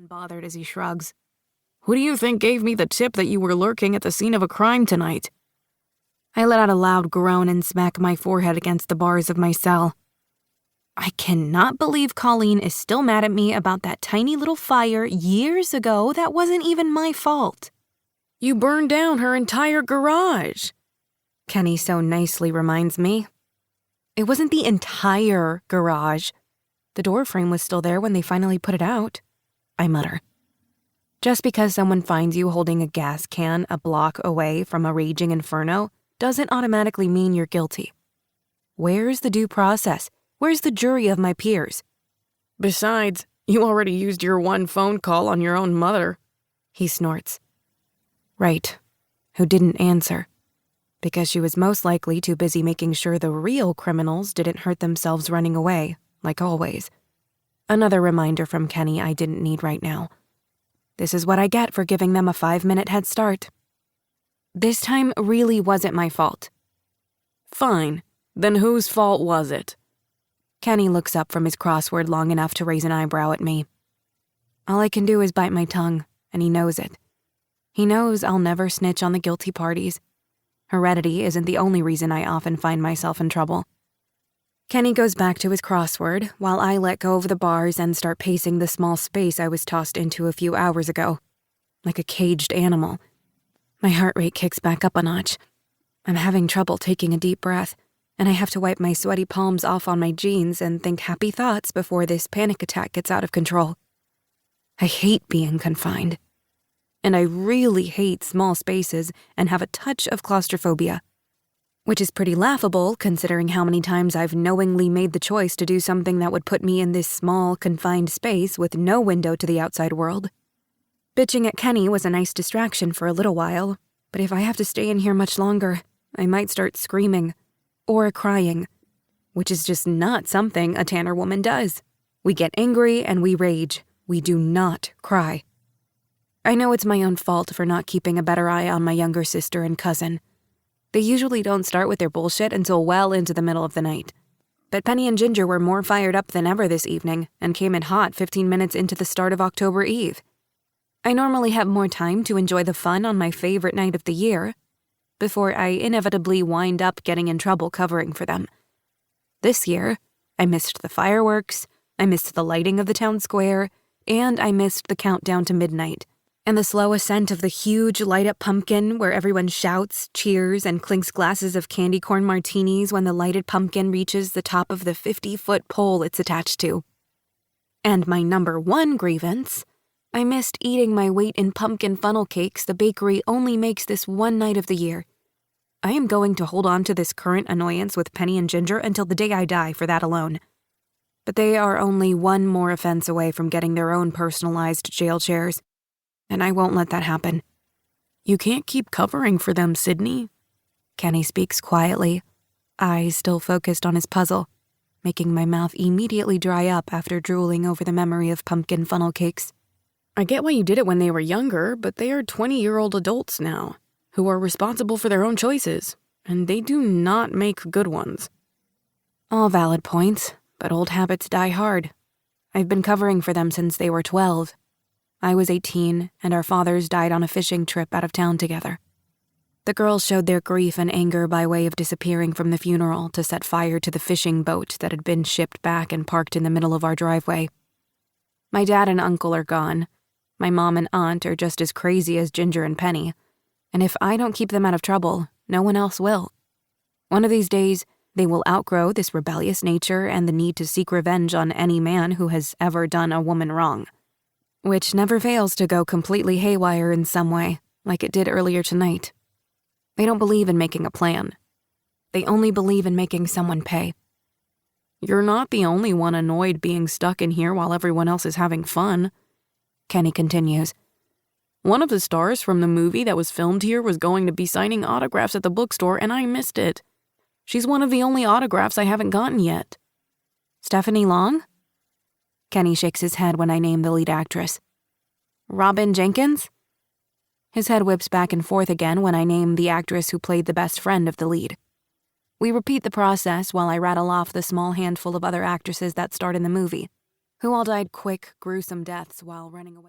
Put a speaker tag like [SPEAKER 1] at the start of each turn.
[SPEAKER 1] unbothered as he shrugs. "Who do you think gave me the tip that you were lurking at the scene of a crime tonight?" I let out a loud groan and smack my forehead against the bars of my cell. I cannot believe Colleen is still mad at me about that tiny little fire years ago that wasn't even my fault. "You burned down her entire garage," Kenny so nicely reminds me. "It wasn't the entire garage. The door frame was still there when they finally put it out," I mutter. Just because someone finds you holding a gas can a block away from a raging inferno doesn't automatically mean you're guilty. Where's the due process? Where's the jury of my peers? "Besides, you already used your one phone call on your own mother," he snorts. Right. Who didn't answer. Because she was most likely too busy making sure the real criminals didn't hurt themselves running away, like always. Another reminder from Kenny I didn't need right now. This is what I get for giving them a 5-minute head start. This time really wasn't my fault. "Fine. Then whose fault was it?" Kenny looks up from his crossword long enough to raise an eyebrow at me. All I can do is bite my tongue, and he knows it. He knows I'll never snitch on the guilty parties. Heredity isn't the only reason I often find myself in trouble. Kenny goes back to his crossword while I let go of the bars and start pacing the small space I was tossed into a few hours ago, like a caged animal. My heart rate kicks back up a notch. I'm having trouble taking a deep breath, and I have to wipe my sweaty palms off on my jeans and think happy thoughts before this panic attack gets out of control. I hate being confined. And I really hate small spaces and have a touch of claustrophobia. Which is pretty laughable considering how many times I've knowingly made the choice to do something that would put me in this small, confined space with no window to the outside world. Bitching at Kenny was a nice distraction for a little while, but if I have to stay in here much longer, I might start screaming. Or crying. Which is just not something a Tanner woman does. We get angry and we rage. We do not cry. I know it's my own fault for not keeping a better eye on my younger sister and cousin. They usually don't start with their bullshit until well into the middle of the night. But Penny and Ginger were more fired up than ever this evening and came in hot 15 minutes into the start of October Eve. I normally have more time to enjoy the fun on my favorite night of the year, before I inevitably wind up getting in trouble covering for them. This year, I missed the fireworks, I missed the lighting of the town square, and I missed the countdown to midnight, and the slow ascent of the huge light-up pumpkin where everyone shouts, cheers, and clinks glasses of candy corn martinis when the lighted pumpkin reaches the top of the 50-foot pole it's attached to. And my number one grievance, I missed eating my weight in pumpkin funnel cakes the bakery only makes this one night of the year. I am going to hold on to this current annoyance with Penny and Ginger until the day I die for that alone. But they are only one more offense away from getting their own personalized jail chairs. And I won't let that happen. "You can't keep covering for them, Sidney," Kenny speaks quietly, eyes still focused on his puzzle, making my mouth immediately dry up after drooling over the memory of pumpkin funnel cakes. "I get why you did it when they were younger, but they are 20-year-old adults now, who are responsible for their own choices, and they do not make good ones." All valid points, but old habits die hard. I've been covering for them since they were 12. I was 18, and our fathers died on a fishing trip out of town together. The girls showed their grief and anger by way of disappearing from the funeral to set fire to the fishing boat that had been shipped back and parked in the middle of our driveway. My dad and uncle are gone. My mom and aunt are just as crazy as Ginger and Penny, and if I don't keep them out of trouble, no one else will. One of these days, they will outgrow this rebellious nature and the need to seek revenge on any man who has ever done a woman wrong. Which never fails to go completely haywire in some way, like it did earlier tonight. They don't believe in making a plan. They only believe in making someone pay. "You're not the only one annoyed being stuck in here while everyone else is having fun," Kenny continues. "One of the stars from the movie that was filmed here was going to be signing autographs at the bookstore, and I missed it. She's one of the only autographs I haven't gotten yet." "Stephanie Long?" Kenny shakes his head when I name the lead actress. "Robin Jenkins?" His head whips back and forth again when I name the actress who played the best friend of the lead. We repeat the process while I rattle off the small handful of other actresses that starred in the movie, who all died quick, gruesome deaths while running away.